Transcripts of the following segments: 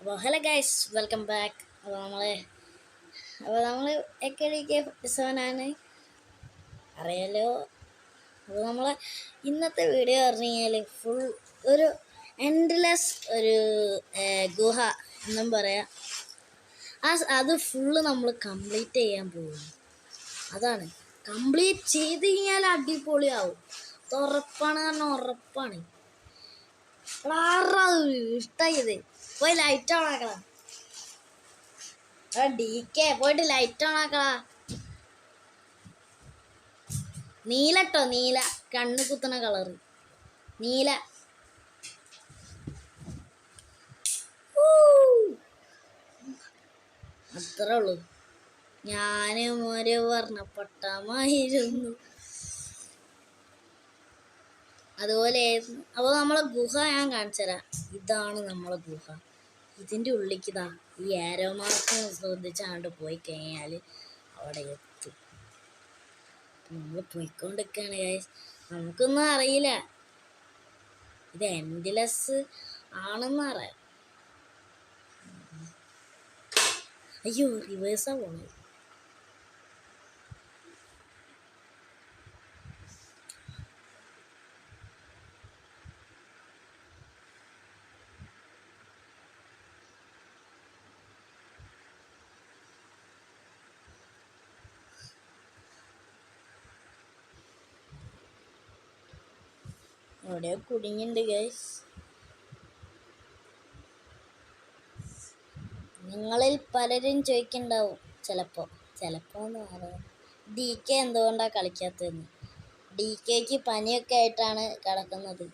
അപ്പോൾ hello guys, welcome back. അപ്പോൾ നമ്മൾ AK-47 അറിയാലോ. അപ്പോൾ നമ്മളെ ഇന്നത്തെ വീഡിയോ പറഞ്ഞു കഴിഞ്ഞാൽ ഫുൾ ഒരു എൻഡ്ലെസ് ഒരു ഗുഹ എന്നും പറയാം. അത് ഫുള്ള് നമ്മൾ കംപ്ലീറ്റ് ചെയ്യാൻ പോകുന്നു. അതാണ് കംപ്ലീറ്റ് ചെയ്ത് കഴിഞ്ഞാൽ അടിപൊളിയാവും. അത് ഉറപ്പാണ്, കാരണം ഉറപ്പാണ്. ഇഷ്ടായത് പോയി ലൈറ്റ് ഓൺ ആക്കണം. DK പോയിട്ട് ലൈറ്റ് ഓൺ ആക്കടാ. നീലട്ടോ, നീല കണ്ണ് കുത്തണ കളറ് നീല. അത്രേ ഉള്ളൂ. ഞാനും ഒരു വർണ്ണപ്പട്ടമായിരുന്നു അതുപോലെ. അപ്പോൾ നമ്മളെ ഗുഹ ഞാൻ കാണിച്ചു തരാം. ഇതാണ് നമ്മളെ ഗുഹ. ഇതിൻ്റെ ഉള്ളിലേക്ക് ഇതാ ഈ ആരോ മാർക്ക് ശ്രദ്ധിച്ചാണ്ട് പോയി കഴിഞ്ഞാൽ അവിടെ എത്തും. നമ്മൾ പോയിക്കൊണ്ടിരിക്കുകയാണ് ഗൈസ്. നമുക്കൊന്നും അറിയില്ല, ഇത് എൻഡ്ലെസ് ആണെന്ന് അറിയാം. അയ്യോ, റിവേഴ്സാ പോണത്. എവിടെയോ കുടുങ്ങിണ്ട് ഗൈസ്. നിങ്ങളിൽ പലരും ചോദിക്കുന്നുണ്ടാവും ചിലപ്പോൾ എന്ന് പറയാം, DK എന്തുകൊണ്ടാണ് കളിക്കാത്തതെന്ന്. DKക്ക് പനിയൊക്കെ ആയിട്ടാണ് കിടക്കുന്നത്.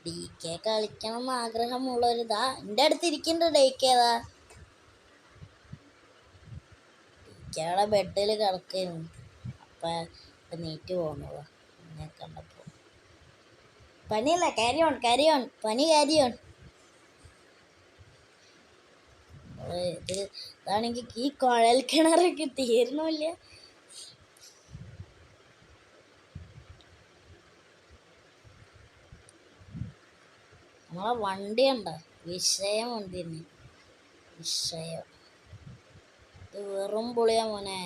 DK കളിക്കണം എന്ന് ആഗ്രഹമുള്ളൊരിതാ എൻ്റെ അടുത്ത് ഇരിക്കുന്നുണ്ട്. DKതാ DKയുടെ ബെഡിൽ കിടക്കുന്നു. അപ്പം നീറ്റ് പോകുന്നതാ എന്നെ കണ്ടപ്പോൾ. പനിയല്ല, ക്യാരി ഓൺ പനി ക്യാരി ഓൺ. ഇതാണെങ്കിൽ ഈ കുഴൽ കിണറൊക്കെ തീർന്നില്ല. നമ്മളെ വണ്ടി ഉണ്ടോ, വിഷയം വണ്ടി തന്നെ. വിഷയം ഇത് വെറും പൊളിയാ മോനെ.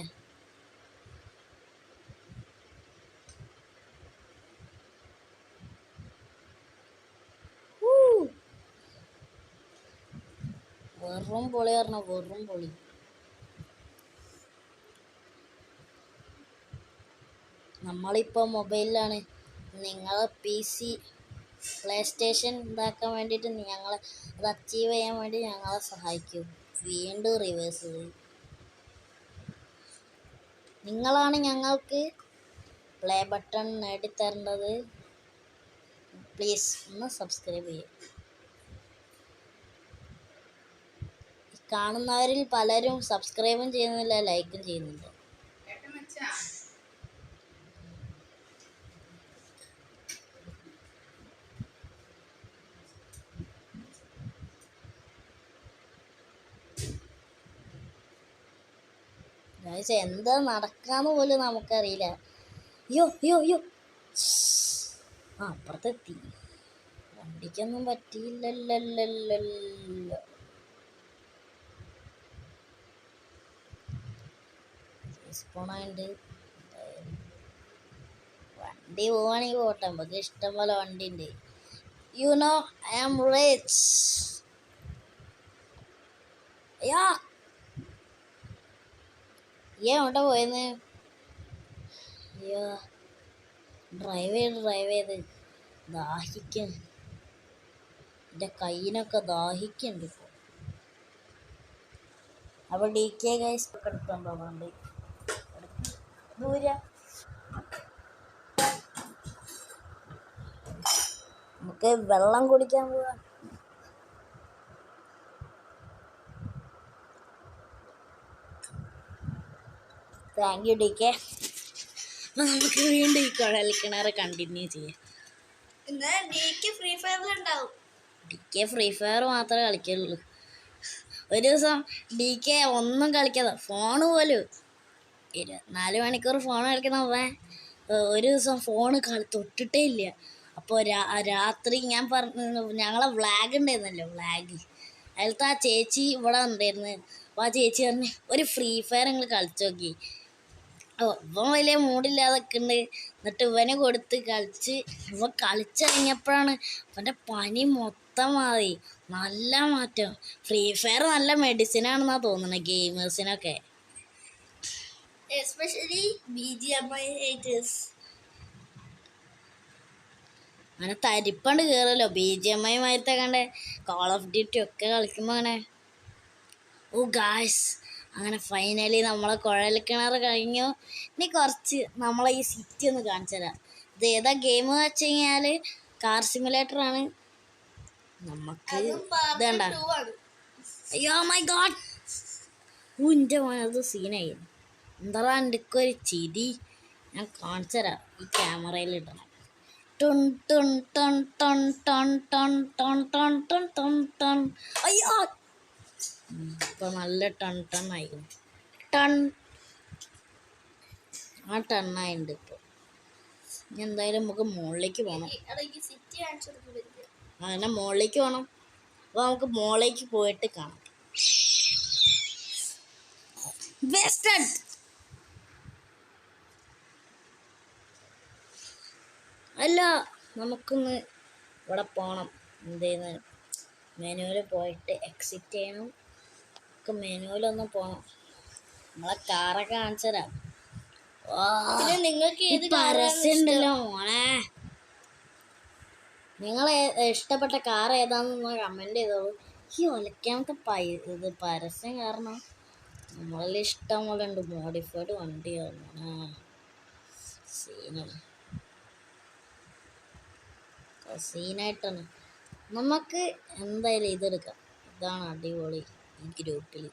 വെറും പൊളി പറഞ്ഞ വെറും പൊളി. നമ്മളിപ്പോൾ മൊബൈലിലാണ്. നിങ്ങളെ PC പ്ലേ സ്റ്റേഷൻ ഇതാക്കാൻ വേണ്ടിയിട്ട് ഞങ്ങളെ അത് അച്ചീവ് ചെയ്യാൻ വേണ്ടി ഞങ്ങളെ സഹായിക്കും. വീണ്ടും റിവേഴ്സ്. നിങ്ങളാണ് ഞങ്ങൾക്ക് പ്ലേ ബട്ടൺ നേടിത്തരേണ്ടത്. പ്ലീസ് ഒന്ന് സബ്സ്ക്രൈബ് ചെയ്യും. കാണുന്നവരിൽ പലരും സബ്സ്ക്രൈബും ചെയ്യുന്നില്ല, ലൈക്കും ചെയ്യുന്നില്ല. എന്താ നടക്കാന്ന് പോലും നമുക്കറിയില്ല. അയ്യോ അപ്പുറത്തെത്തി. വണ്ടിക്കൊന്നും പറ്റിയില്ലല്ലോ. സ്പോണായിട്ട് വണ്ടി പോവാണെങ്കിൽ പോട്ടെ, നമുക്ക് ഇഷ്ടം പോലെ വണ്ടി ഉണ്ട്. I am rich. അയ്യോ, എവിടെ പോയെന്ന്. അയ്യോ, ഡ്രൈവ് ചെയ്ത് ദാഹിക്കാൻ, എൻ്റെ കയ്യിനൊക്കെ ദാഹിക്കുന്നുണ്ട് ഇപ്പോൾ. അപ്പോൾ DK ഗൈസ് എടുക്കാൻ പോകുന്നുണ്ട്. ദൂര നമുക്ക് വെള്ളം കുടിക്കാൻ പോവാം. Thank you DK. അപ്പം നമുക്ക് വീണ്ടും ഈ കുഴൽ കിണറ് കണ്ടിന്യൂ ചെയ്യാം. DK ഫ്രീ ഫയർ മാത്രമേ കളിക്കുള്ളൂ. ഒരു ദിവസം DK ഒന്നും കളിക്കാതെ, ഫോണ് പോലും 24 മണിക്കൂർ ഫോൺ കളിക്കുന്ന ഒരു ദിവസം ഫോണ് തൊട്ടിട്ടേ ഇല്ല. അപ്പോൾ രാത്രി ഞാൻ ഞങ്ങളെ വ്ളാഗ് ഉണ്ടായിരുന്നല്ലോ, അതിലത്തെ ആ ചേച്ചി ഇവിടെ ഉണ്ടായിരുന്നു. അപ്പോൾ ആ ചേച്ചി പറഞ്ഞ് ഒരു ഫ്രീ ഫയർ നിങ്ങൾ കളിച്ചു നോക്കി. ഇവൻ വലിയ മൂഡില്ലാതെ നിൽക്കുന്നുണ്ട്. എന്നിട്ട് ഇവന് കൊടുത്ത് കളിച്ച് ഇവൻ കളിച്ചിറങ്ങിയപ്പോഴാണ് ഇവൻ്റെ പനി മൊത്തം മാറി. നല്ല മാറ്റം. ഫ്രീ ഫയർ നല്ല മെഡിസിനാണെന്നാണ് തോന്നുന്നത് ഗെയിമേഴ്സിനൊക്കെ. Especially BGMI haters. അങ്ങനെ തരിപ്പണ്ട് കയറല്ലോ BGMI മാരത്തെ കണ്ട് കോൾ ഓഫ് ഡ്യൂട്ടി ഒക്കെ കളിക്കുമ്പോൾ അങ്ങനെ. ഓ ഗായ്സ്, അങ്ങനെ ഫൈനലി നമ്മളെ കുഴൽ കിണർ കഴിഞ്ഞു. ഇനി കുറച്ച് നമ്മളെ ഈ സിറ്റി ഒന്ന് കാണിച്ചു തരാം. ഇത് ഏതാ ഗെയിം എന്ന് വെച്ച് കഴിഞ്ഞാൽ കാർ സിമുലേറ്ററാണ്. നമുക്ക് ഇത് കണ്ട. അയ്യോ മൈ ഗോഡ്, എൻ്റെ മോനെ അത് സീനായി. എന്താ എൻ്റെ ഒരു ചിരി ഞാൻ കാണിച്ചു തരാം. ഈ ക്യാമറയിൽ ഇടണം. ടൺ ടൺ ടൺ ടൺ ടൺ ടൺ ടൺ ടൺ ടൺ ടൺ ടൺ. അയ്യോ, ഇപ്പൊ നല്ല ടൺ ടൺ ആയിരുന്നു. ടൺ ആ ടണ്ണായിട്ടുണ്ട് ഇപ്പോൾ. ഇനി എന്തായാലും നമുക്ക് മുകളിലേക്ക് പോകണം. അങ്ങനെ മുകളിലേക്ക് പോകണം. അപ്പോൾ നമുക്ക് മുകളിലേക്ക് പോയിട്ട് കാണാം. വെസ്റ്റഡ് അല്ല, നമുക്കൊന്ന് ഇവിടെ പോകണം. എന്തേന്ന് മെനുവിൽ പോയിട്ട് എക്സിറ്റ് ചെയ്യണം. നമുക്ക് മെനുവിലൊന്ന് പോകണം. നമ്മളെ കാറൊക്കെ കാണിച്ചു തരാം. നിങ്ങൾക്ക് ഏത് പരസ്യം ഉണ്ടല്ലോ മോനെ. നിങ്ങളെ ഇഷ്ടപ്പെട്ട കാർ ഏതാണെന്ന് കമൻറ്റ് ചെയ്തോളൂ. ഈ ഒലക്കാമത്തെ ഇത് പരസ്യം കാരണം നമ്മളെല്ലാം ഇഷ്ടം പോലെ ഉണ്ട്. മോഡിഫൈഡ് വണ്ടിയാണ്. സീനായിട്ടാണ്. നമുക്ക് എന്തായാലും ഇതെടുക്കാം. ഇതാണ് അടിപൊളി. ഈ ഗ്രൂപ്പിൽ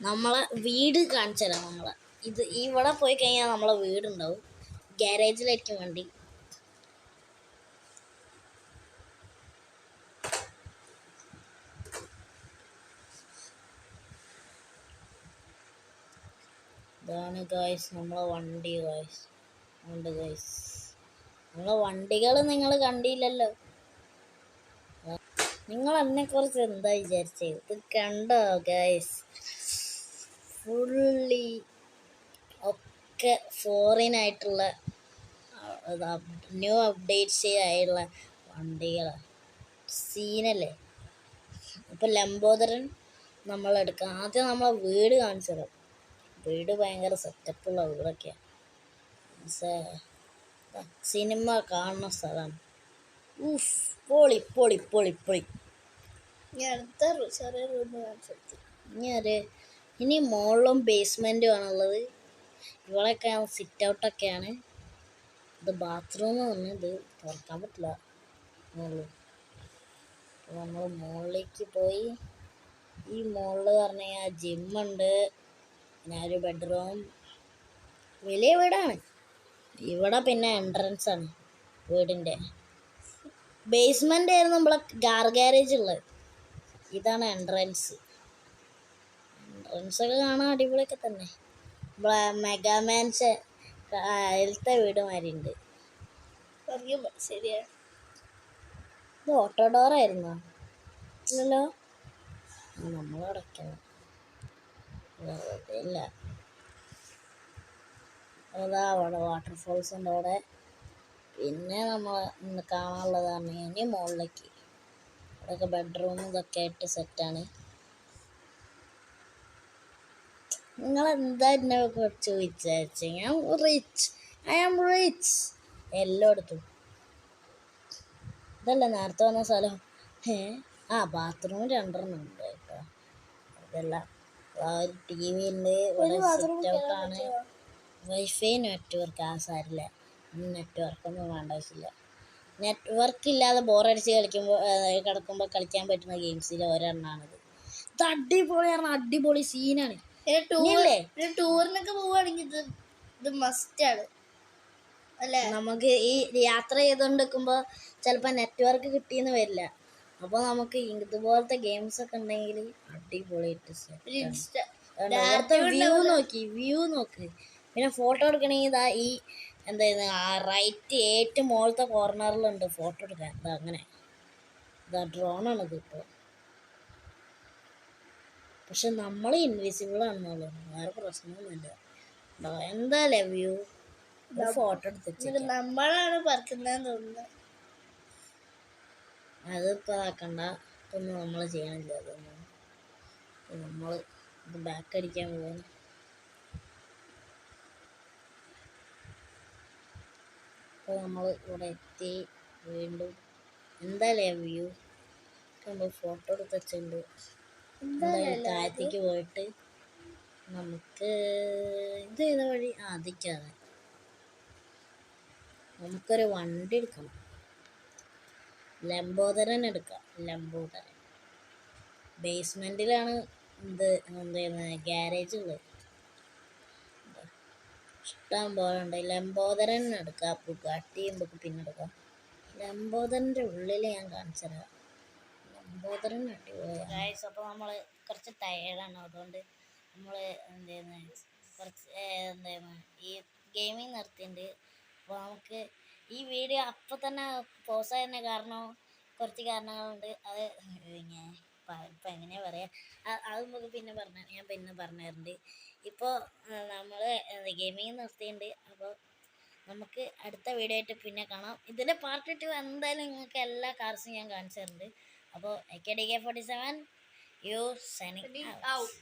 നമ്മളെ വീട് കാണിച്ചു തരാം. നമ്മളെ ഇത് ഇവിടെ പോയി കഴിഞ്ഞാൽ നമ്മളെ വീടുണ്ടാവും. ഗ്യാരേജിലായിരിക്കും വണ്ടി. ഇതാണ് ഗായ്സ് നമ്മളെ വണ്ടി. ഗായ്സ് ഉണ്ട് ഗായ്സ്. നമ്മളെ വണ്ടികൾ നിങ്ങൾ കണ്ടില്ലല്ലോ. നിങ്ങൾ എന്നെക്കുറിച്ച് എന്താ വിചാരിച്ചത്? ഇത് കണ്ടോ ഗായ്സ്? ഫുള്ളി ഒക്കെ ഫോറിനായിട്ടുള്ള ന്യൂ അപ്ഡേറ്റ്സ് ആയിട്ടുള്ള വണ്ടികളാണ്. സീനല്ലേ? ഇപ്പം ലംബോദരൻ നമ്മളെടുക്കാം. ആദ്യം നമ്മളെ വീട് കാണിച്ചു തരാം. വീട് ഭയങ്കര സെറ്റപ്പുള്ള വീടൊക്കെയാണ്. സിനിമ കാണുന്ന സ്ഥലമാണ്. ഊഫ്, പൊളി പൊളി പൊളി പൊളി. ചെറിയ റൂം ഇനി മുകളിലും ബേസ്മെൻറ്റും ആണുള്ളത്. ഇവിടെയൊക്കെ സിറ്റ് ഔട്ടൊക്കെയാണ്. ഇത് ബാത്റൂം തന്നെ. ഇത് തുറക്കാൻ പറ്റില്ല. നമ്മൾ മുകളിലേക്ക് പോയി. ഈ മുകളിൽ പറഞ്ഞു കഴിഞ്ഞാൽ ജിമ്മുണ്ട്. പിന്നെ ഒരു ബെഡ്റൂം. വലിയ വീടാണ്. ഇവിടെ പിന്നെ എൻട്രൻസ് ആണ് വീടിൻ്റെ. ബേസ്മെൻ്റ് ആയിരുന്നു നമ്മളെ കാർ ഗ്യാരേജ് ഉള്ളത്. ഇതാണ് എൻട്രൻസ്. എൻട്രൻസൊക്കെ കാണാൻ അടിപൊളിയൊക്കെ തന്നെ. നമ്മളെ മെഗാമാൻസ് അതിലത്തെ വീട് മാതിരിയുണ്ട്. ശരിയാ. ഇത് ഓട്ടോ ഡോറായിരുന്നോ? ഇല്ലല്ലോ, നമ്മൾ അടയ്ക്കണം. ഇല്ല, അതാ അവിടെ വാട്ടർഫോൾസ് ഉണ്ട് അവിടെ. പിന്നെ നമ്മൾ ഇന്ന് കാണാനുള്ളതാണ് ഇനി മുകളിലേക്ക്. അതൊക്കെ ബെഡ്റൂം ഇതൊക്കെ ആയിട്ട് സെറ്റാണ്. നിങ്ങളെന്താ എന്നെ കുറിച്ച് വിചാരിച്ചു? ഞാൻ റിച്ച്. ഐ ആം റിച്ച് എല്ലായിടത്തും. ഇതല്ലേ നേരത്തെ വന്ന സ്ഥലം? ബാത്റൂം 2 ഉണ്ട് കേട്ടോ. അതെല്ലാം ഒരു TV ഉണ്ട്. ഇവിടെ സിറ്റ് ഔട്ടാണ്. വൈഫൈ നെറ്റ്വർക്ക് സാരില്ല. നെറ്റ്വർക്കൊന്നും വേണ്ട ആവശ്യമില്ല. നെറ്റ്വർക്ക് ഇല്ലാതെ ബോറടിച്ച് കിടക്കുമ്പോൾ കളിക്കാൻ പറ്റുന്ന ഗെയിംസിൽ ഒരെണ്ണമാണിത്. ഇത് അടിപൊളിയാണ്. അടിപൊളി സീനാണ്. ടൂറിനൊക്കെ പോവുകയാണെങ്കിൽ ഇത് മസ്റ്റാണ് അല്ലേ? നമുക്ക് ഈ യാത്ര ചെയ്തുകൊണ്ടിരിക്കുമ്പോൾ ചിലപ്പോൾ നെറ്റ്വർക്ക് കിട്ടിയെന്ന് വരില്ല. അപ്പോൾ നമുക്ക് ഇതുപോലത്തെ ഗെയിംസ് ഒക്കെ ഉണ്ടെങ്കിൽ അടിപൊളിയായിട്ട് വ്യൂ നോക്ക്. പിന്നെ ഫോട്ടോ എടുക്കണമെങ്കിൽ ഇതാ ഈ എന്തായിരുന്നു റൈറ്റ് ഏറ്റവും മുകളിലത്തെ കോർണറിലുണ്ട് ഫോട്ടോ എടുക്കാൻ. ഇതാ അങ്ങനെ. ഇതാ ഡ്രോണാണിത് ഇപ്പോൾ. പക്ഷെ നമ്മൾ ഇൻവിസിബിൾ ആണെന്നുള്ളൂ, വേറെ പ്രശ്നമൊന്നുമില്ല. എന്താ വ്യൂ ഫോട്ടോ എടുത്ത് നമ്മളാണ് പറക്കുന്നതെന്ന് തോന്നുന്നത്. അതിപ്പോൾ ആക്കണ്ട, ഇതൊന്നും നമ്മൾ ചെയ്യണില്ല. അതൊന്നും നമ്മൾ ഇത് ബാക്ക് അടിക്കാൻ പോകുന്നു. അപ്പോൾ നമ്മൾ ഇവിടെ എത്തി. വീണ്ടും എന്തായാലേ വ്യൂ നമ്മൾ ഫോട്ടോ എടുത്ത് വെച്ചിട്ടുണ്ട്. എന്തായാലും താഴത്തേക്ക് പോയിട്ട് നമുക്ക് ഇത് ചെയ്ത വഴി അതിക്കാതെ നമുക്കൊരു വണ്ടി എടുക്കണം. ലംബോദരൻ എടുക്കാം. ലംബോദരൻ ബേസ്മെൻറ്റിലാണ് ഇത് എന്താണ് ഗ്യാരേജ് ഉള്ളത്. ഇഷ്ടം പോലെ ഉണ്ട്. ലംബോദരൻ എടുക്കാം. ബുഗാട്ടി നമുക്ക് പിന്നെ എടുക്കാം. ലംബോദരൻ്റെ ഉള്ളിൽ ഞാൻ കാണിച്ചു തരാം. ലംബോദരൻ അടിപൊളിയാണ്. അപ്പോൾ നമ്മൾ കുറച്ച് ടയേർഡാണ്, അതുകൊണ്ട് നമ്മൾ എന്താണ് കുറച്ച് എന്താണ് ഈ ഗെയിമിങ് നിർത്തിയിട്ടുണ്ട്. അപ്പോൾ നമുക്ക് ഈ വീഡിയോ അപ്പോൾ തന്നെ പോസ് തന്നെ കാരണം കുറച്ച് കാരണങ്ങളുണ്ട്. അത് ഇപ്പം എങ്ങനെയാ പറയുക, അത് നമുക്ക് പിന്നെ ഞാൻ പിന്നെ പറഞ്ഞു തരുന്നുണ്ട്. ഇപ്പോൾ നമ്മൾ ഗെയിമിങ് നിർത്തിയിട്ടുണ്ട്. അപ്പോൾ നമുക്ക് അടുത്ത വീഡിയോ ആയിട്ട് പിന്നെ കാണാം. ഇതിൻ്റെ പാർട്ട് 2 എന്തായാലും നിങ്ങൾക്ക് എല്ലാ കാർസും ഞാൻ കാണിച്ചു തരുന്നുണ്ട്. അപ്പോൾ AKDK47 യു സൈനിങ് ഔട്ട്.